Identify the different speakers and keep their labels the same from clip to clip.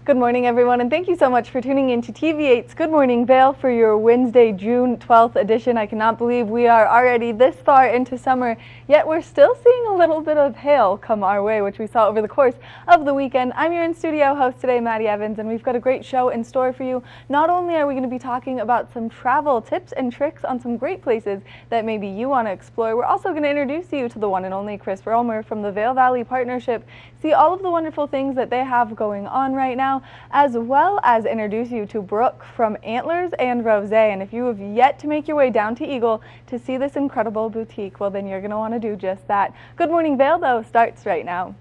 Speaker 1: Good morning, everyone, and thank you so much for tuning in to TV8's Good Morning Vail for your Wednesday, June 12th edition. I cannot believe we are already this far into summer, yet we're still seeing a little bit of hail come our way, which we saw over the course of the weekend. I'm your in-studio host today, Maddie Evans, and we've got a great show in store for you. Not only are we going to be talking about some travel tips and tricks on some great places that maybe you want to explore, we're also going to introduce you to the one and only Chris Romer from the Vail Valley Partnership, see all of the wonderful things that they have going on right now, as well as introduce you to Brooke from Antlers and Rosé. And if you have yet to make your way down to Eagle to see this incredible boutique, well, then you're going to want to do just that. Good Morning Vail, though, starts right now.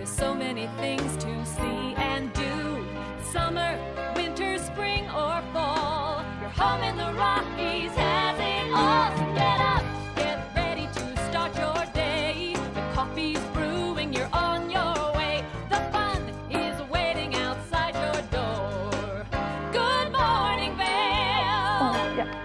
Speaker 2: So many things to see and do. Summer, winter, spring, or fall. Your home in the Rockies has it all. So get up, get ready to start your day. The coffee's brewing, you're on your way. The fun is waiting outside your door. Good morning, Vail.
Speaker 1: Oh, yeah.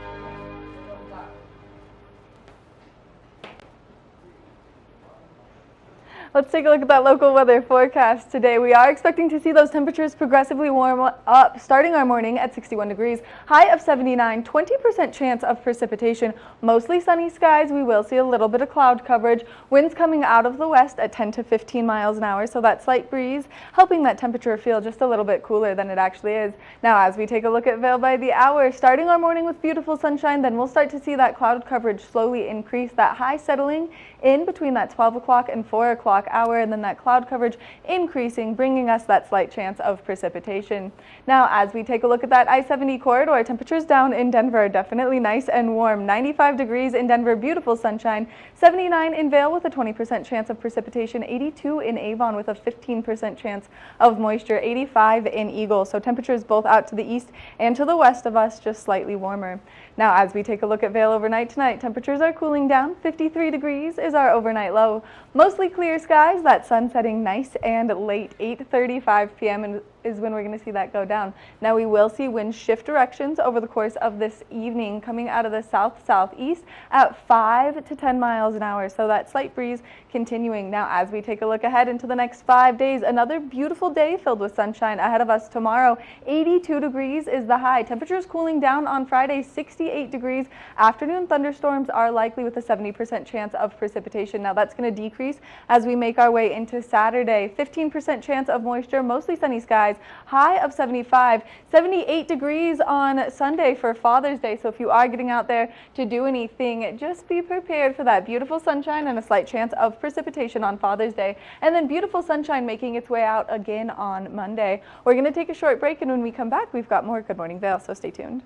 Speaker 1: Let's take a look at that local weather forecast today. We are expecting to see those temperatures progressively warm up, starting our morning at 61 degrees, high of 79, 20% chance of precipitation, mostly sunny skies. We will see a little bit of cloud coverage, winds coming out of the west at 10 to 15 miles an hour, so that slight breeze helping that temperature feel just a little bit cooler than it actually is. Now, as we take a look at Vail by the hour, starting our morning with beautiful sunshine, then we'll start to see that cloud coverage slowly increase, that high settling in between that 12 o'clock and 4 o'clock hour, and then that cloud coverage increasing, bringing us that slight chance of precipitation. Now, as we take a look at that I-70 corridor, temperatures down in Denver, definitely nice and warm. 95 degrees in Denver, beautiful sunshine. 79 in Vail with a 20% chance of precipitation. 82 in Avon with a 15% chance of moisture. 85 in Eagle. So temperatures both out to the east and to the west of us, just slightly warmer. Now, as we take a look at Vail overnight tonight, temperatures are cooling down. 53 degrees is our overnight low. Mostly clear skies, that sun setting nice and late. 8:35 p.m. is when we're going to see that go down. Now, we will see winds shift directions over the course of this evening, coming out of the south-southeast at 5 to 10 miles an hour. So that slight breeze continuing. Now, as we take a look ahead into the next 5 days, another beautiful day filled with sunshine ahead of us tomorrow. 82 degrees is the high. Temperatures cooling down on Friday, 68 degrees. Afternoon thunderstorms are likely with a 70% chance of precipitation. Now, that's going to decrease as we make our way into Saturday. 15% chance of moisture, mostly sunny skies. High of 75, 78 degrees on Sunday for Father's Day. So if you are getting out there to do anything, just be prepared for that beautiful sunshine and a slight chance of precipitation on Father's Day. And then beautiful sunshine making its way out again on Monday. We're going to take a short break, and when we come back, we've got more Good Morning Vail, so stay tuned.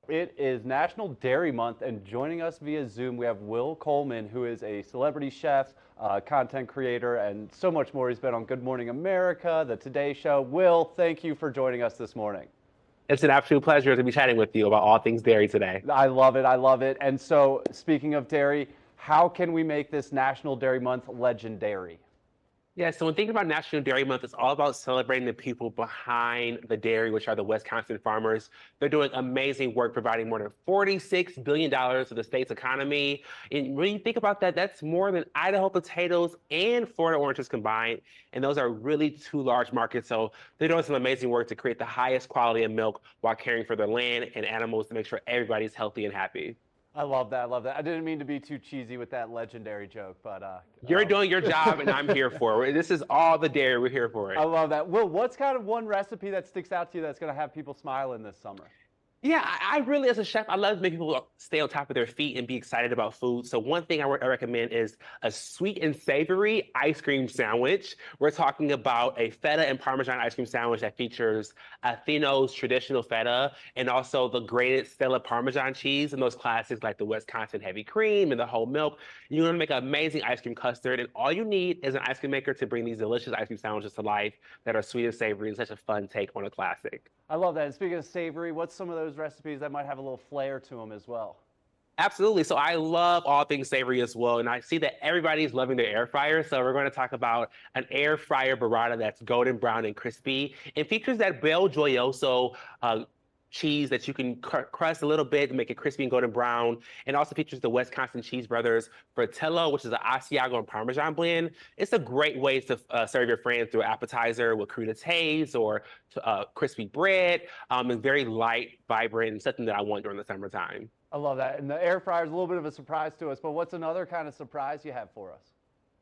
Speaker 3: It is National Dairy Month, and joining us via Zoom, we have Will Coleman, who is a celebrity chef, content creator, and so much more. He's been on Good Morning America, The Today Show. Will, thank you for joining us this morning.
Speaker 4: It's an absolute pleasure to be chatting with you about all things dairy today.
Speaker 3: I love it. I love it. And so, speaking of dairy, how can we make this National Dairy Month legendary?
Speaker 4: Yeah, so when thinking about National Dairy Month, it's all about celebrating the people behind the dairy, which are the Wisconsin farmers. They're doing amazing work, providing more than $46 billion to the state's economy. And when you think about that, that's more than Idaho potatoes and Florida oranges combined. And those are really two large markets. So they're doing some amazing work to create the highest quality of milk while caring for their land and animals to make sure everybody's healthy and happy.
Speaker 3: I love that. I love that. I didn't mean to be too cheesy with that legendary joke, but
Speaker 4: you're doing your job, and I'm here for it. This is all the dairy. We're here for it.
Speaker 3: I love that. Will, what's kind of one recipe that sticks out to you that's going to have people smiling this summer?
Speaker 4: Yeah, I really, as a chef, I love to make people stay on top of their feet and be excited about food. So one thing I recommend is a sweet and savory ice cream sandwich. We're talking about a feta and Parmesan ice cream sandwich that features Atheno's traditional feta and also the grated Stella Parmesan cheese and those classics like the Wisconsin heavy cream and the whole milk. You're going to make an amazing ice cream custard, and all you need is an ice cream maker to bring these delicious ice cream sandwiches to life that are sweet and savory and such a fun take on a classic.
Speaker 3: I love that. And speaking of savory, what's some of those recipes that might have a little flair to them as well?
Speaker 4: Absolutely. So I love all things savory as well. And I see that everybody's loving their air fryer. So we're going to talk about an air fryer burrata that's golden brown and crispy and features that Bel Gioioso cheese that you can crust a little bit to make it crispy and golden brown. And also features the Wisconsin Cheese Brothers Fratello, which is an Asiago and Parmesan blend. It's a great way to serve your friends through an appetizer with crudités or crispy bread. It's very light, vibrant, and something that I want during the summertime.
Speaker 3: I love that. And the air fryer is a little bit of a surprise to us, but what's another kind of surprise you have for us?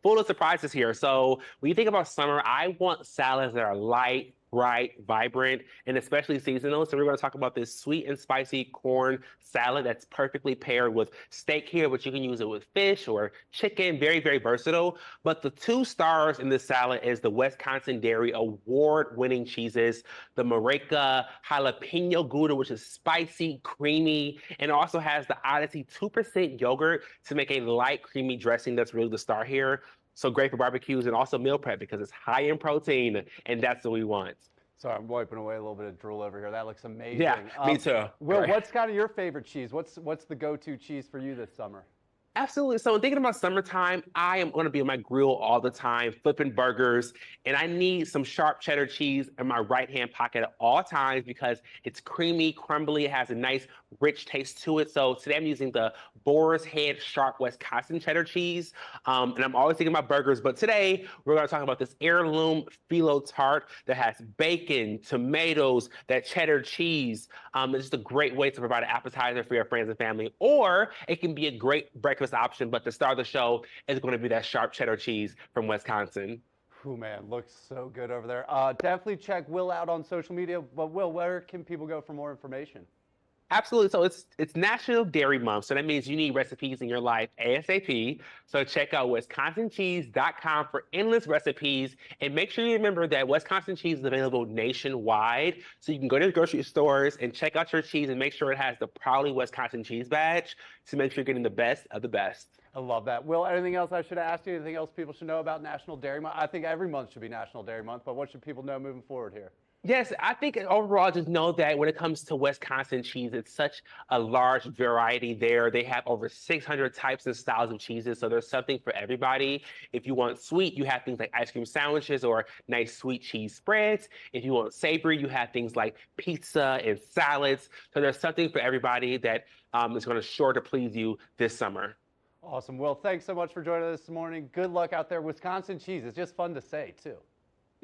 Speaker 4: Full of surprises here. So when you think about summer, I want salads that are light, bright, vibrant, and especially seasonal. So we're going to talk about this sweet and spicy corn salad that's perfectly paired with steak here, but you can use it with fish or chicken. Very, very versatile. But the 2 stars in this salad is the Wisconsin Dairy award-winning cheeses, the Mareca jalapeno Gouda, which is spicy, creamy, and also has the Odyssey 2% yogurt to make a light, creamy dressing that's really the star here. So great for barbecues and also meal prep because it's high in protein, and that's what we want.
Speaker 3: Sorry, I'm wiping away a little bit of drool over here. That looks amazing.
Speaker 4: Yeah, me too.
Speaker 3: Will,
Speaker 4: Right.
Speaker 3: what's kind of your favorite cheese? What's the go-to cheese for you this summer?
Speaker 4: Absolutely. So thinking about summertime, I am going to be on my grill all the time, flipping burgers, and I need some sharp cheddar cheese in my right-hand pocket at all times because it's creamy, crumbly, it has a nice, rich taste to it. So today I'm using the Boar's Head Sharp Wisconsin cheddar cheese, and I'm always thinking about burgers, but today we're going to talk about this heirloom phyllo tart that has bacon, tomatoes, that cheddar cheese. It's just a great way to provide an appetizer for your friends and family, or it can be a great breakfast option, but the star of the show is going to be that sharp cheddar cheese from Wisconsin.
Speaker 3: Oh man, looks so good over there. Definitely check Will out on social media. But Will, where can people go for more information?
Speaker 4: Absolutely. So it's National Dairy Month. So that means you need recipes in your life ASAP. So check out wisconsincheese.com for endless recipes. And make sure you remember that Wisconsin cheese is available nationwide. So you can go to the grocery stores and check out your cheese and make sure it has the Proudly Wisconsin cheese badge to make sure you're getting the best of the best.
Speaker 3: I love that. Will, anything else I should ask you? Anything else people should know about National Dairy Month? I think every month should be National Dairy Month, but what should people know moving forward here?
Speaker 4: Yes, I think overall, just know that when it comes to Wisconsin cheese, it's such a large variety there. They have over 600 types and styles of cheeses, so there's something for everybody. If you want sweet, you have things like ice cream sandwiches or nice sweet cheese spreads. If you want savory, you have things like pizza and salads. So there's something for everybody that is going to sure to please you this summer.
Speaker 3: Awesome. Will, thanks so much for joining us this morning. Good luck out there. Wisconsin cheese. It's just fun to say, too.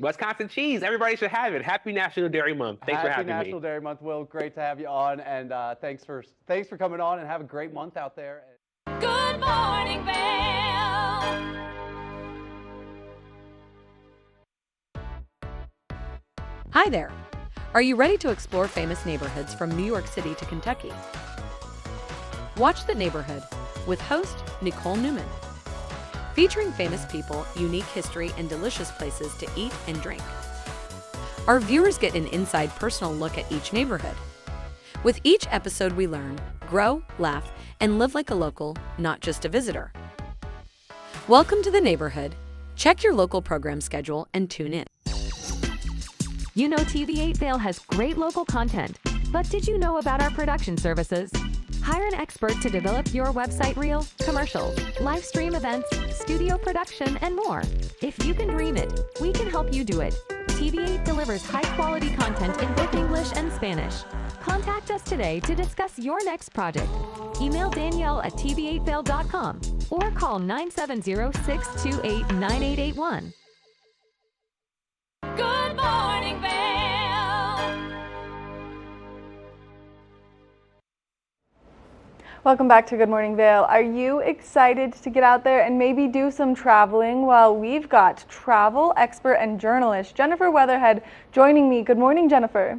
Speaker 4: Wisconsin cheese. Everybody should have it. Happy National Dairy Month. Thanks for having me.
Speaker 3: Happy National Dairy Month, Will. Great to have you on, and thanks for coming on, and have a great month out there.
Speaker 2: Good morning, Vail.
Speaker 5: Hi there. Are you ready to explore famous neighborhoods from New York City to Kentucky? Watch The Neighborhood with host Nicole Newman. Featuring famous people, unique history, and delicious places to eat and drink. Our viewers get an inside personal look at each neighborhood. With each episode we learn, grow, laugh, and live like a local, not just a visitor. Welcome to The Neighborhood. Check your local program schedule and tune in.
Speaker 6: You know TV8 Vail has great local content, but did you know about our production services? Hire an expert to develop your website reel, commercials, live stream events, studio production, and more. If you can dream it, we can help you do it. TV8 delivers high-quality content in both English and Spanish. Contact us today to discuss your next project. Email Danielle at tv8vail.com or call 970-628-9881.
Speaker 2: Good morning, Vail.
Speaker 1: Welcome back to Good Morning Vail. Are you excited to get out there and maybe do some traveling? Well, we've got travel expert and journalist Jennifer Weatherhead joining me. Good morning, Jennifer.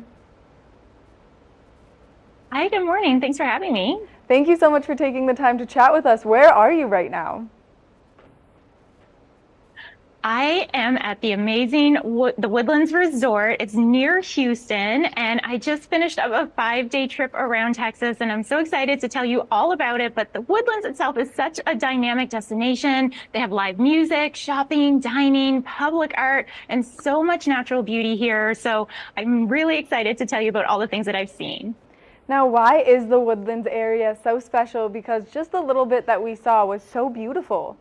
Speaker 7: Hi, good morning. Thanks for having me.
Speaker 1: Thank you so much for taking the time to chat with us. Where are you right now?
Speaker 7: I am at the amazing the Woodlands Resort. It's near Houston, and I just finished up a 5-day trip around Texas, and I'm so excited to tell you all about it. But the Woodlands itself is such a dynamic destination. They have live music, shopping, dining, public art, and so much natural beauty here. So I'm really excited to tell you about all the things that I've seen.
Speaker 1: Now, why is the Woodlands area so special? Because just the little bit that we saw was so beautiful.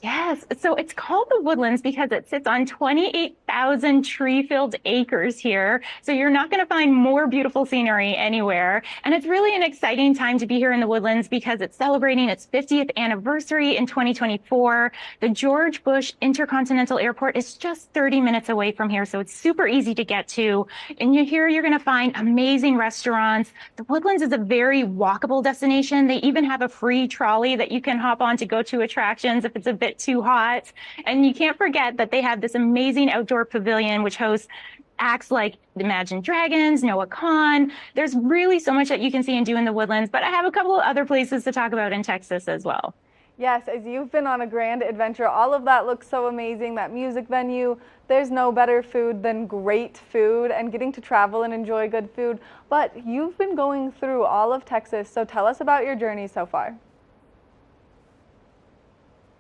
Speaker 7: Yes, so it's called the Woodlands because it sits on 28,000 tree-filled acres here. So you're not going to find more beautiful scenery anywhere. And it's really an exciting time to be here in the Woodlands because it's celebrating its 50th anniversary in 2024. The George Bush Intercontinental Airport is just 30 minutes away from here, so it's super easy to get to. And here you're going to find amazing restaurants. The Woodlands is a very walkable destination. They even have a free trolley that you can hop on to go to attractions if it's a bit too hot. And you can't forget that they have this amazing outdoor pavilion which hosts acts like Imagine Dragons, Noah Khan. There's really so much that you can see and do in the Woodlands, but I have a couple of other places to talk about in Texas as well.
Speaker 1: Yes, as you've been on a grand adventure, all of that looks so amazing. That music venue, there's no better food than great food and getting to travel and enjoy good food. But you've been going through all of Texas, so tell us about your journey so far.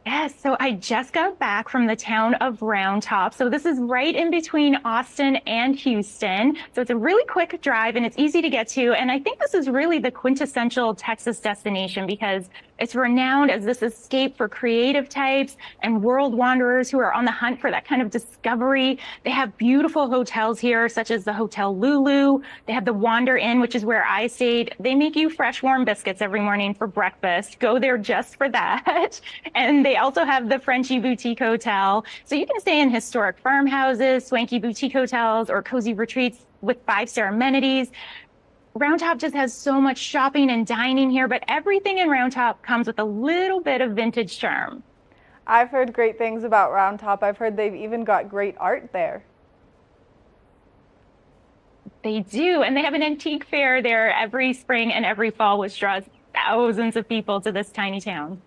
Speaker 7: Yes, so I just got back from the town of Round Top. So this is right in between Austin and Houston. So it's a really quick drive and it's easy to get to. And I think this is really the quintessential Texas destination because it's renowned as this escape for creative types and world wanderers who are on the hunt for that kind of discovery. They have beautiful hotels here, such as the Hotel Lulu. They have the Wander Inn, which is where I stayed. They make you fresh, warm biscuits every morning for breakfast. Go there just for that. And they also have the Frenchy Boutique Hotel. So you can stay in historic farmhouses, swanky boutique hotels, or cozy retreats with 5-star amenities. Round Top just has so much shopping and dining here, but everything in Round Top comes with a little bit of vintage charm.
Speaker 1: I've heard great things about Round Top. I've heard they've even got great art there.
Speaker 7: They do, and they have an antique fair there every spring and every fall, which draws thousands of people to this tiny town.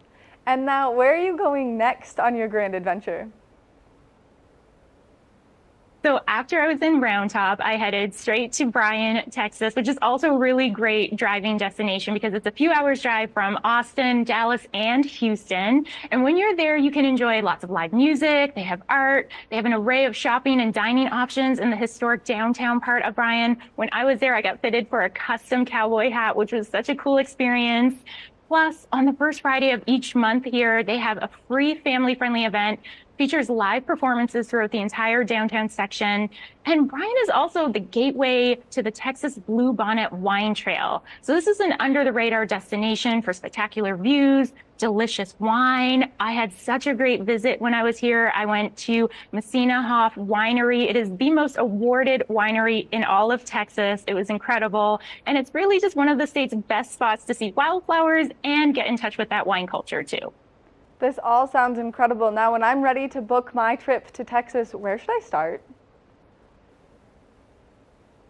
Speaker 1: And now, where are you going next on your grand adventure?
Speaker 7: So after I was in Round Top, I headed straight to Bryan, Texas, which is also a really great driving destination because it's a few hours drive from Austin, Dallas, and Houston. And when you're there, you can enjoy lots of live music. They have art. They have an array of shopping and dining options in the historic downtown part of Bryan. When I was there, I got fitted for a custom cowboy hat, which was such a cool experience. Plus, on the first Friday of each month here, they have a free family-friendly event, features live performances throughout the entire downtown section. And Bryan is also the gateway to the Texas Blue Bonnet Wine Trail. So this is an under-the-radar destination for spectacular views, delicious wine. I had such a great visit when I was here. I went to Messina Hoff Winery. It is the most awarded winery in all of Texas. It was incredible. And it's really just one of the state's best spots to see wildflowers and get in touch with that wine culture too.
Speaker 1: This all sounds incredible. Now, when I'm ready to book my trip to Texas, where should I start?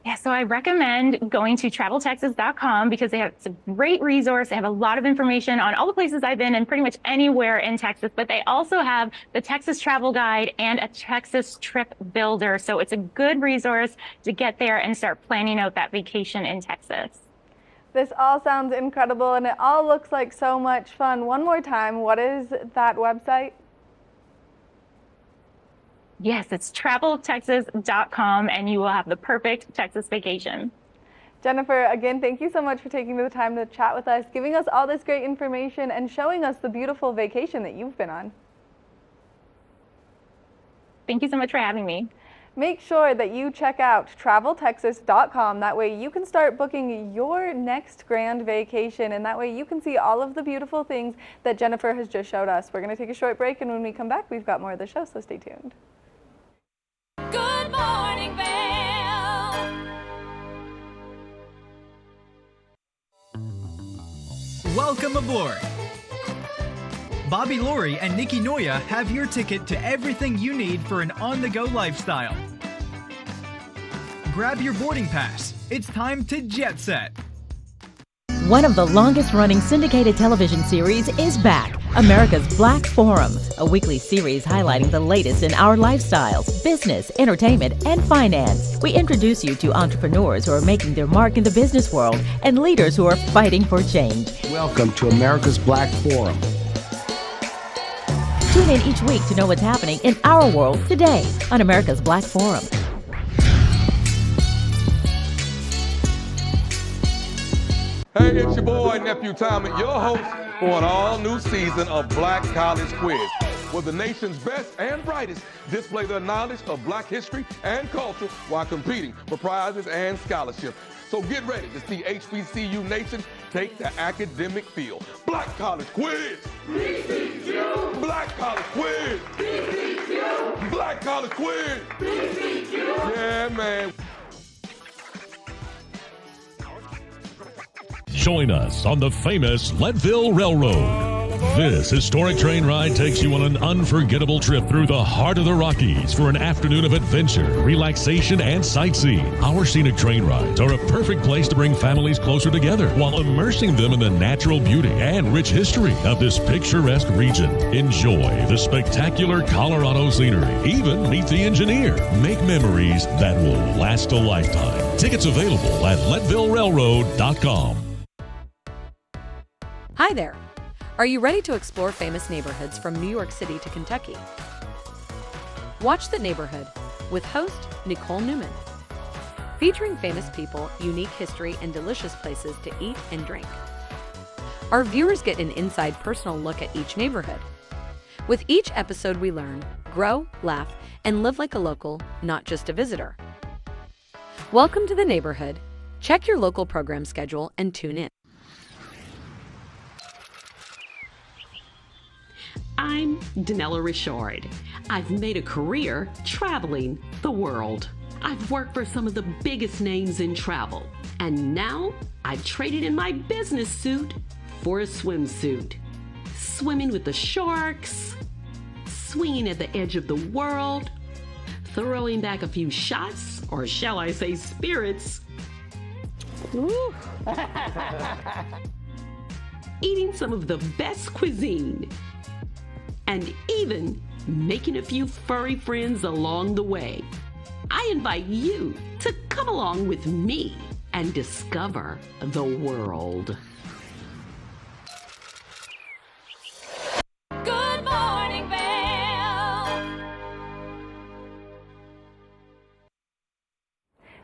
Speaker 7: Yeah, so I recommend going to traveltexas.com because it's a great resource. They have a lot of information on all the places I've been and pretty much anywhere in Texas, but they also have the Texas Travel Guide and a Texas Trip Builder. So it's a good resource to get there and start planning out that vacation in Texas.
Speaker 1: This all sounds incredible and it all looks like so much fun. One more time, what is that website?
Speaker 7: Yes, it's traveltexas.com and you will have the perfect Texas vacation.
Speaker 1: Jennifer, again, thank you so much for taking the time to chat with us, giving us all this great information and showing us the beautiful vacation that you've been on.
Speaker 7: Thank you so much for having me.
Speaker 1: Make sure that you check out traveltexas.com. That way you can start booking your next grand vacation, and that way you can see all of the beautiful things that Jennifer has just showed us. We're going to take a short break, and when we come back, we've got more of the show, so stay tuned.
Speaker 2: Good morning, Vail.
Speaker 8: Welcome aboard. Bobby Laurie and Nikki Noya have your ticket to everything you need for an on-the-go lifestyle. Grab your boarding pass. It's time to jet set.
Speaker 9: One of the longest-running syndicated television series is back, America's Black Forum, a weekly series highlighting the latest in our lifestyles, business, entertainment, and finance. We introduce you to entrepreneurs who are making their mark in the business world and leaders who are fighting for change.
Speaker 10: Welcome to America's Black Forum.
Speaker 9: Tune in each week to know what's happening in our world today on America's Black Forum.
Speaker 11: Hey, it's your boy, Nephew Tommy, your host for an all-new season of Black College Quiz, where the nation's best and brightest display their knowledge of Black history and culture while competing for prizes and scholarships. So get ready to see HBCU Nation take the academic field. Black College Quiz! BCQ! Black College Quiz! BCQ! Black College Quiz! BCQ! Yeah, man.
Speaker 12: Join us on the famous Leadville Railroad. This historic train ride takes you on an unforgettable trip through the heart of the Rockies for an afternoon of adventure, relaxation, and sightseeing. Our scenic train rides are a perfect place to bring families closer together while immersing them in the natural beauty and rich history of this picturesque region. Enjoy the spectacular Colorado scenery. Even meet the engineer. Make memories that will last a lifetime. Tickets available at leadvillerailroad.com.
Speaker 5: Hi there. Are you ready to explore famous neighborhoods from New York City to Kentucky? Watch The Neighborhood with host Nicole Newman. Featuring famous people, unique history, and delicious places to eat and drink. Our viewers get an inside personal look at each neighborhood. With each episode we learn, grow, laugh, and live like a local, not just a visitor. Welcome to The Neighborhood. Check your local program schedule and tune in.
Speaker 13: I'm Danella Richard. I've made a career traveling the world. I've worked for some of the biggest names in travel, and now I've traded in my business suit for a swimsuit. Swimming with the sharks, swinging at the edge of the world, throwing back a few shots, or shall I say spirits. Eating some of the best cuisine, and even making a few furry friends along the way. I invite you to come along with me and discover the world.
Speaker 2: Good morning, Vail.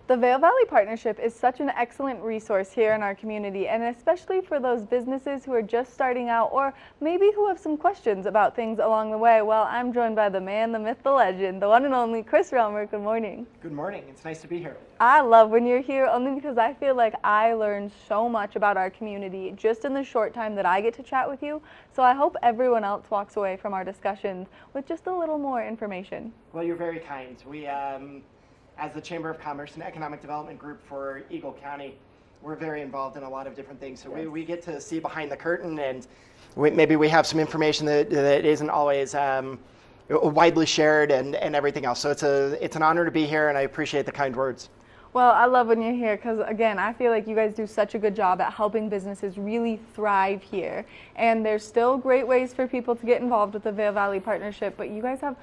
Speaker 1: The Vail Valley Partnership is such an excellent resource here in our community, and especially for those businesses who are just starting out or maybe who have some questions about things along the way. Well, I'm joined by the man, the myth, the legend, the one and only Chris Relmer. Good morning.
Speaker 14: Good morning. It's nice to be here.
Speaker 1: I love when you're here only because I feel like I learned so much about our community just in the short time that I get to chat with you. So I hope everyone else walks away from our discussions with just a little more information.
Speaker 14: Well, you're very kind. We, as the Chamber of Commerce and Economic Development Group for Eagle County, we're very involved in a lot of different things. So
Speaker 1: Yes.
Speaker 14: we get to see behind the curtain, and maybe we have some information that isn't always widely shared and everything else. So it's an honor to be here, and I appreciate the kind words.
Speaker 1: Well, I love when you're here because, again, I feel like you guys do such a good job at helping businesses really thrive here. And there's still great ways for people to get involved with the Vail Valley Partnership, but you guys have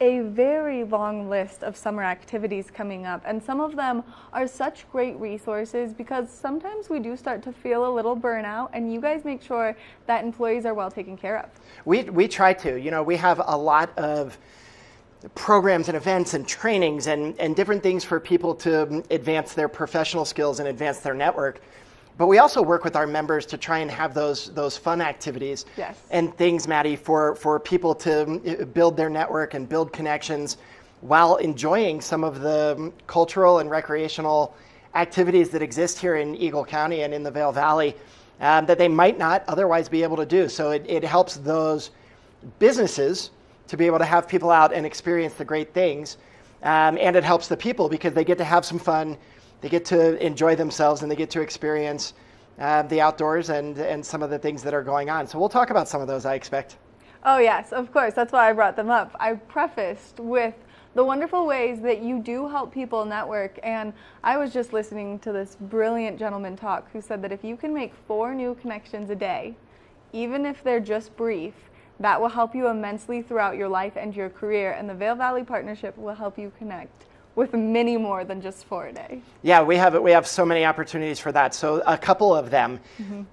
Speaker 1: a very long list of summer activities coming up, and some of them are such great resources because sometimes we do start to feel a little burnout, and you guys make sure that employees are well taken care of.
Speaker 14: We try to. You know, we have a lot of programs and events and trainings and different things for people to advance their professional skills and advance their network. But we also work with our members to try and have those fun activities
Speaker 1: Yes.
Speaker 14: and things, Maddie, for people to build their network and build connections while enjoying some of the cultural and recreational activities that exist here in Eagle County and in the Vail Valley that they might not otherwise be able to do. So it helps those businesses to be able to have people out and experience the great things. And it helps the people because they get to have some fun. They get to enjoy themselves and they get to experience the outdoors and some of the things that are going on. So we'll talk about some of those, I expect.
Speaker 1: Oh yes, of course. That's why I brought them up. I prefaced with the wonderful ways that you do help people network. And I was just listening to this brilliant gentleman talk who said that if you can make 4 new connections a day, even if they're just brief, that will help you immensely throughout your life and your career. And the Vail Valley Partnership will help you connect with many more than just 4 a day.
Speaker 14: Yeah, we have so many opportunities for that. So a couple of them.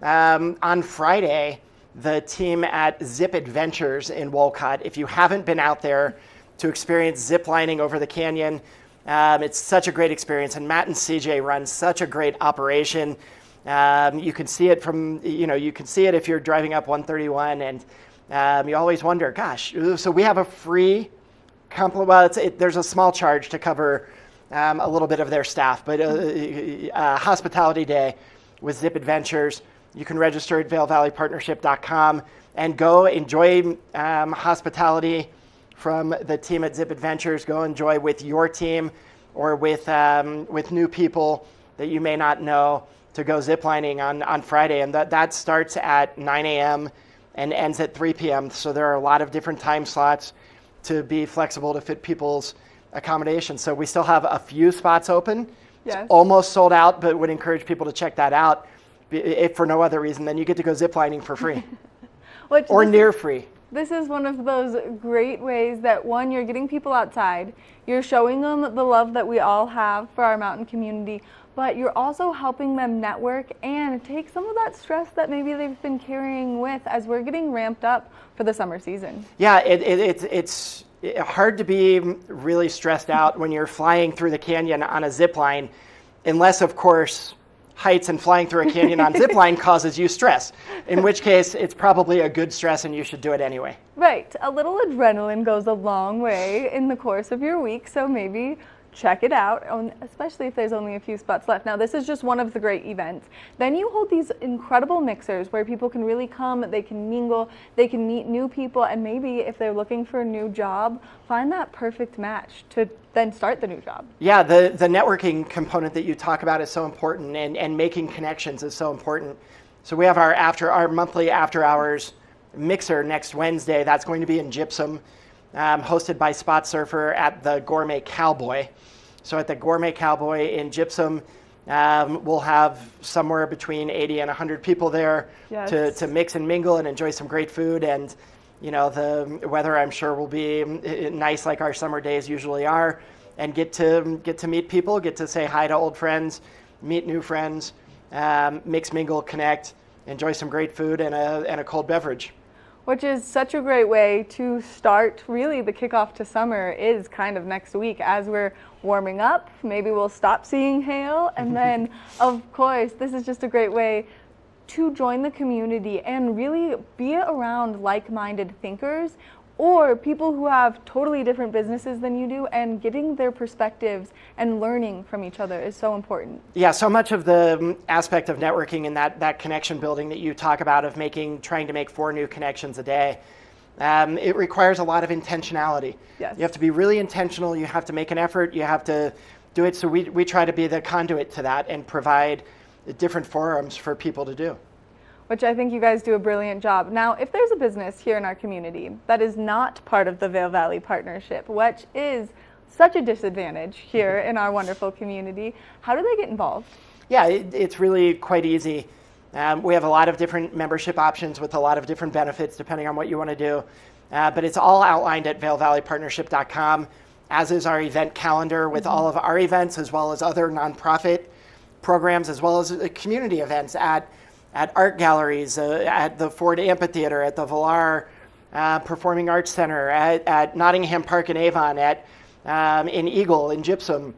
Speaker 14: On Friday, the team at Zip Adventures in Wolcott, if you haven't been out there to experience zip lining over the canyon, it's such a great experience. And Matt and CJ run such a great operation. You can see it you can see it if you're driving up 131, and you always wonder, gosh, so we have a free there's a small charge to cover a little bit of their staff, but hospitality day with Zip Adventures. You can register at vailvalleypartnership.com and go enjoy hospitality from the team at Zip Adventures. Go enjoy with your team or with new people that you may not know, to go ziplining on Friday. And that starts at 9 a.m. and ends at 3 p.m. So there are a lot of different time slots to be flexible to fit people's accommodations. So we still have a few spots open.
Speaker 1: Yes.
Speaker 14: It's almost sold out, but would encourage people to check that out. If for no other reason, then you get to go ziplining for free. Or near free.
Speaker 1: This is one of those great ways that, one, you're getting people outside, you're showing them the love that we all have for our mountain community, but you're also helping them network and take some of that stress that maybe they've been carrying with as we're getting ramped up for the summer season.
Speaker 14: Yeah, it's hard to be really stressed out when you're flying through the canyon on a zip line, unless, of course, heights and flying through a canyon on zip line causes you stress, in which case it's probably a good stress and you should do it anyway.
Speaker 1: Right. A little adrenaline goes a long way in the course of your week, so maybe check it out, especially if there's only a few spots left. Now, this is just one of the great events. Then you hold these incredible mixers where people can really come, they can mingle, they can meet new people, and maybe if they're looking for a new job, find that perfect match to then start the new job.
Speaker 14: Yeah, the networking component that you talk about is so important, and making connections is so important. So we have our monthly after hours mixer next Wednesday. That's going to be in Gypsum, hosted by Spot Surfer at the Gourmet Cowboy. So at the Gourmet Cowboy in Gypsum, we'll have somewhere between 80 and 100 people there. Yes. to mix and mingle and enjoy some great food. And the weather, I'm sure, will be nice like our summer days usually are, and get to meet people, get to say hi to old friends, meet new friends, mix, mingle, connect, enjoy some great food and a cold beverage.
Speaker 1: Which is such a great way to start. Really, the kickoff to summer is kind of next week as we're warming up. Maybe we'll stop seeing hail. And then, of course, this is just a great way to join the community and really be around like-minded thinkers or people who have totally different businesses than you do, and getting their perspectives and learning from each other is so important.
Speaker 14: Yeah, so much of the aspect of networking and that connection building that you talk about, of trying to make 4 new connections a day, it requires a lot of intentionality.
Speaker 1: Yes.
Speaker 14: You have to be really intentional, you have to make an effort, you have to do it. So we try to be the conduit to that and provide different forums for people to do.
Speaker 1: Which I think you guys do a brilliant job. Now, if there's a business here in our community that is not part of the Vail Valley Partnership, which is such a disadvantage here in our wonderful community, how do they get involved?
Speaker 14: Yeah, it's really quite easy. We have a lot of different membership options with a lot of different benefits depending on what you want to do. But it's all outlined at vailvalleypartnership.com, as is our event calendar with all of our events, as well as other nonprofit programs, as well as community events at art galleries, at the Ford Amphitheater, at the Villar Performing Arts Center, at Nottingham Park in Avon, in Eagle, in Gypsum.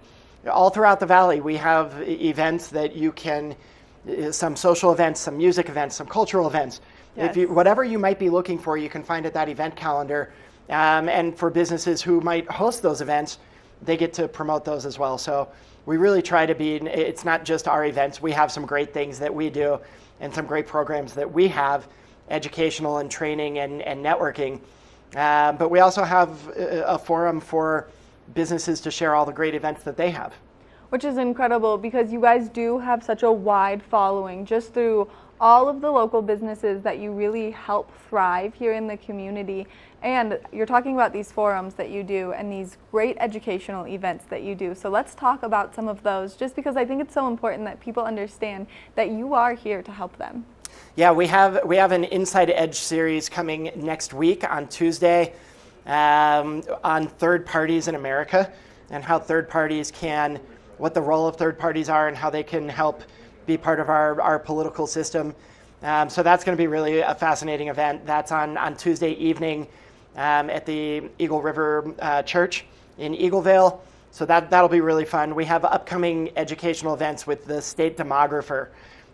Speaker 14: All throughout the valley, we have events that you can, some social events, some music events, some cultural events.
Speaker 1: Yes.
Speaker 14: Whatever you might be looking for, you can find at that event calendar. And for businesses who might host those events, they get to promote those as well. So we really try to be, it's not just our events. We have some great things that we do and some great programs that we have, educational and training and networking. But we also have a forum for businesses to share all the great events that they have.
Speaker 1: Which is incredible because you guys do have such a wide following just through all of the local businesses that you really help thrive here in the community. And you're talking about these forums that you do and these great educational events that you do. So let's talk about some of those, just because I think it's so important that people understand that you are here to help them.
Speaker 14: Yeah, we have an Inside Edge series coming next week on Tuesday on third parties in America and how third parties what the role of third parties are and how they can help be part of our political system. So that's going to be really a fascinating event. That's on Tuesday evening at the Eagle River Church in Eagleville. So that'll be really fun. We have upcoming educational events with the state demographer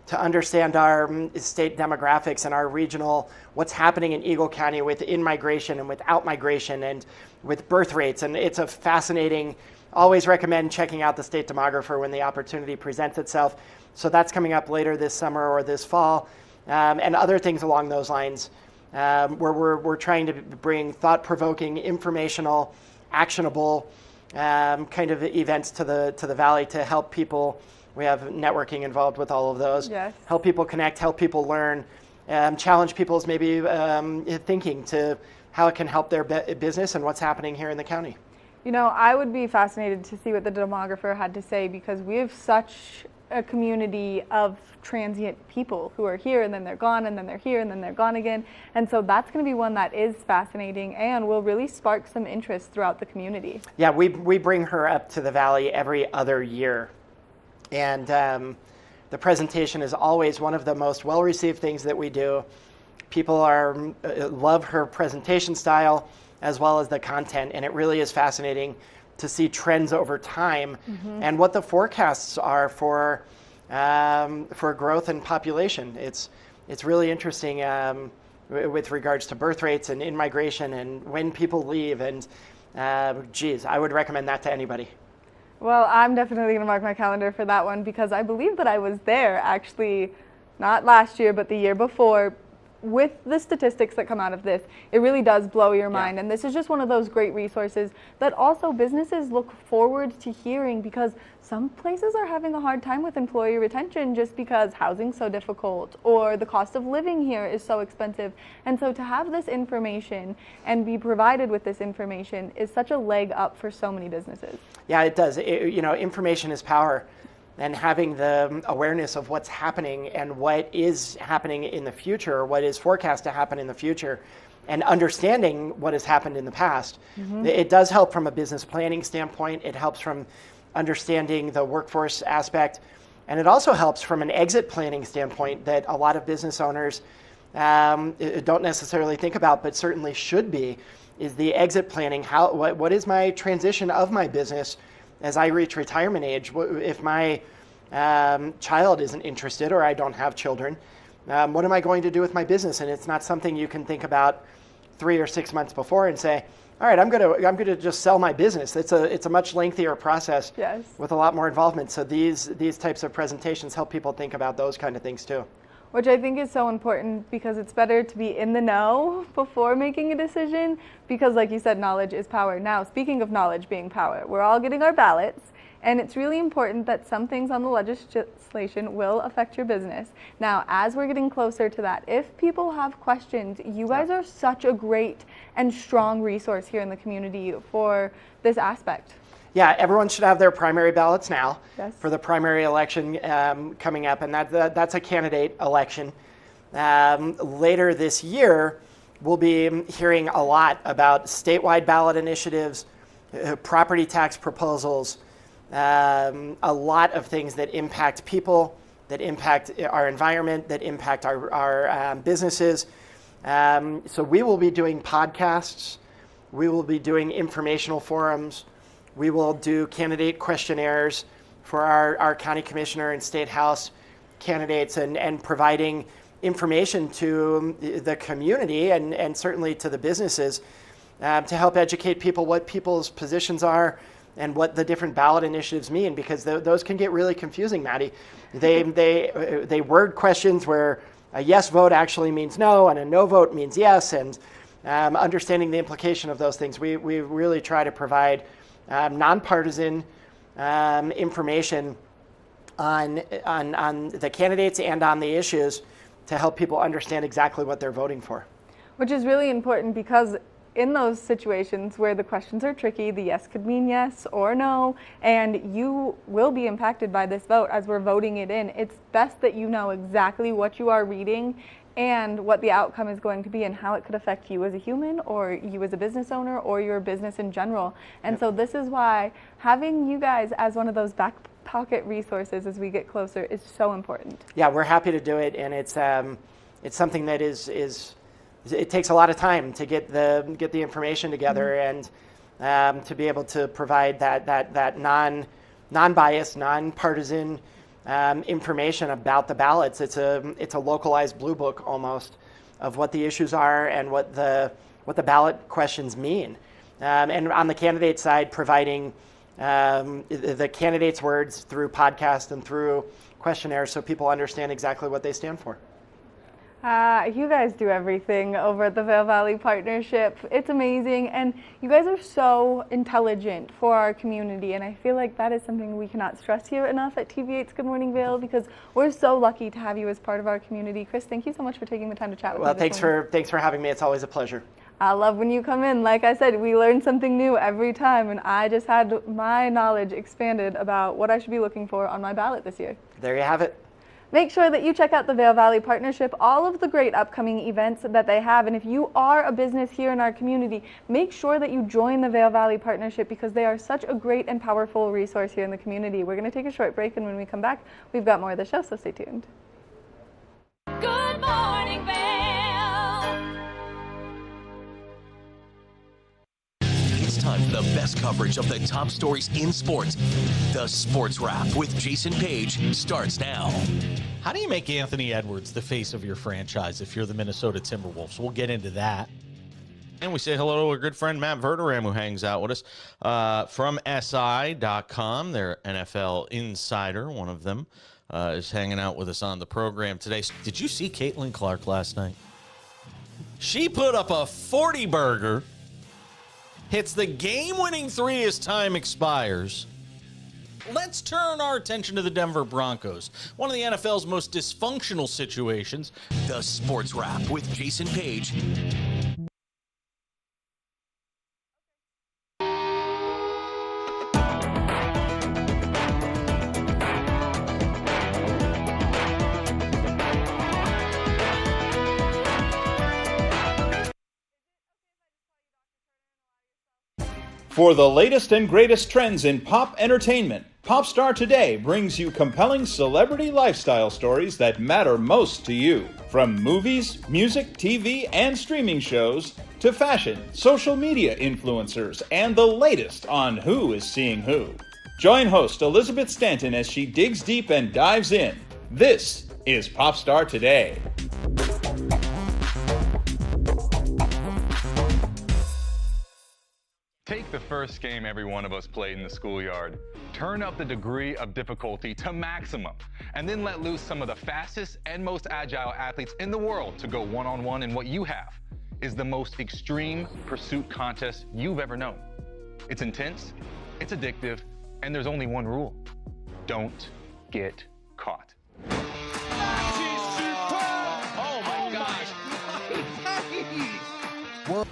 Speaker 14: to understand our state demographics and our regional, what's happening in Eagle County with in-migration and with out-migration and with birth rates. And it's a fascinating, always recommend checking out the state demographer when the opportunity presents itself. So that's coming up later this summer or this fall, and other things along those lines, where we're trying to bring thought-provoking, informational, actionable kind of events to the Valley to help people. We have networking involved with all of those.
Speaker 1: Yes.
Speaker 14: Help people connect, help people learn, challenge people's maybe thinking to how it can help their business and what's happening here in the county.
Speaker 1: You know, I would be fascinated to see what the demographer had to say, because we have such a community of transient people who are here and then they're gone and then they're here and then they're gone again. And so that's going to be one that is fascinating and will really spark some interest throughout the community.
Speaker 14: Yeah, we bring her up to the Valley every other year. And the presentation is always one of the most well-received things that we do. People love her presentation style as well as the content, and it really is fascinating to see trends over time and what the forecasts are for growth and population. It's really interesting with regards to birth rates and in-migration and when people leave. And geez, I would recommend that to anybody.
Speaker 1: Well, I'm definitely going to mark my calendar for that one, because I believe that I was there actually, not last year, but the year before. With the statistics that come out of this, it really does blow your mind. And this is just one of those great resources that also businesses look forward to hearing, because some places are having a hard time with employee retention just because housing's so difficult or the cost of living here is so expensive. And so to have this information and be provided with this information is such a leg up for so many businesses.
Speaker 14: Yeah, it does. Information is power. And having the awareness of what's happening and what is happening in the future, or what is forecast to happen in the future, and understanding what has happened in the past. It does help from a business planning standpoint. It helps from understanding the workforce aspect. And it also helps from an exit planning standpoint that a lot of business owners don't necessarily think about, but certainly should be, is the exit planning. What is my transition of my business as I reach retirement age? If my child isn't interested, or I don't have children, what am I going to do with my business? And it's not something you can think about 3 or 6 months before and say, all right, I'm gonna just sell my business. It's a much lengthier process with a lot more involvement. So these types of presentations help people think about those kind of things too.
Speaker 1: Which I think is so important, because it's better to be in the know before making a decision, because like you said, knowledge is power. Now, speaking of knowledge being power, we're all getting our ballots, and it's really important that some things on the legislation will affect your business. Now, as we're getting closer to that, if people have questions, you guys are such a great and strong resource here in the community for this aspect.
Speaker 14: Yeah, everyone should have their primary ballots now for the primary election coming up, and that's a candidate election. Later this year, we'll be hearing a lot about statewide ballot initiatives, property tax proposals, a lot of things that impact people, that impact our environment, that impact our businesses. So we will be doing podcasts, we will be doing informational forums, we will do candidate questionnaires for our county commissioner and state house candidates, and providing information to the community and certainly to the businesses to help educate people what people's positions are and what the different ballot initiatives mean, because those can get really confusing, Maddie. They word questions where a yes vote actually means no and a no vote means yes, and understanding the implication of those things. We really try to provide nonpartisan information on the candidates and on the issues to help people understand exactly what they're voting for.
Speaker 1: Which is really important, because in those situations where the questions are tricky, the yes could mean yes or no, and you will be impacted by this vote as we're voting it in. It's best that you know exactly what you are reading and what the outcome is going to be and how it could affect you as a human, or you as a business owner, or your business in general. And so this is why having you guys as one of those back pocket resources as we get closer is so important.
Speaker 14: Yeah, we're happy to do it, and it's something that is it takes a lot of time to get the information together, and to be able to provide that non-biased, non-partisan information about the ballots. It's a localized blue book almost of what the issues are and what the ballot questions mean. And on the candidate side, providing the candidates' words through podcast and through questionnaires so people understand exactly what they stand for.
Speaker 1: You guys do everything over at the Vail Valley Partnership. It's amazing, and you guys are so intelligent for our community, and I feel like that is something we cannot stress here enough at TV8's Good Morning Vail, because we're so lucky to have you as part of our community. Chris, thank you so much for taking the time to chat with me this morning.
Speaker 14: Thanks for having me. It's always a pleasure.
Speaker 1: I love when you come in. Like I said, we learn something new every time, and I just had my knowledge expanded about what I should be looking for on my ballot this year.
Speaker 14: There you have it.
Speaker 1: Make sure that you check out the Vail Valley Partnership, all of the great upcoming events that they have. And if you are a business here in our community, make sure that you join the Vail Valley Partnership, because they are such a great and powerful resource here in the community. We're going to take a short break, and when we come back, we've got more of the show, so stay tuned.
Speaker 2: Good morning, Vail.
Speaker 15: It's time for the best coverage of the top stories in sports. The Sports Wrap with Jason Page starts now.
Speaker 16: How do you make Anthony Edwards the face of your franchise if you're the Minnesota Timberwolves? We'll get into that. And we say hello to our good friend Matt Verderam, who hangs out with us from SI.com. Their NFL insider, one of them, is hanging out with us on the program today. Did you see Caitlin Clark last night? She put up a 40-burger, hits the game-winning three as time expires. Let's turn our attention to the Denver Broncos, one of the NFL's most dysfunctional situations.
Speaker 15: The Sports Wrap with Jason Page.
Speaker 17: For the latest and greatest trends in pop entertainment, Popstar Today brings you compelling celebrity lifestyle stories that matter most to you. From movies, music, TV, and streaming shows, to fashion, social media influencers, and the latest on who is seeing who. Join host Elizabeth Stanton as she digs deep and dives in. This is Popstar Today.
Speaker 18: Take the first game every one of us played in the schoolyard. Turn up the degree of difficulty to maximum, and then let loose some of the fastest and most agile athletes in the world to go one-on-one in what you have is the most extreme pursuit contest you've ever known. It's intense, it's addictive, and there's only one rule. Don't get caught.
Speaker 19: Oh my gosh.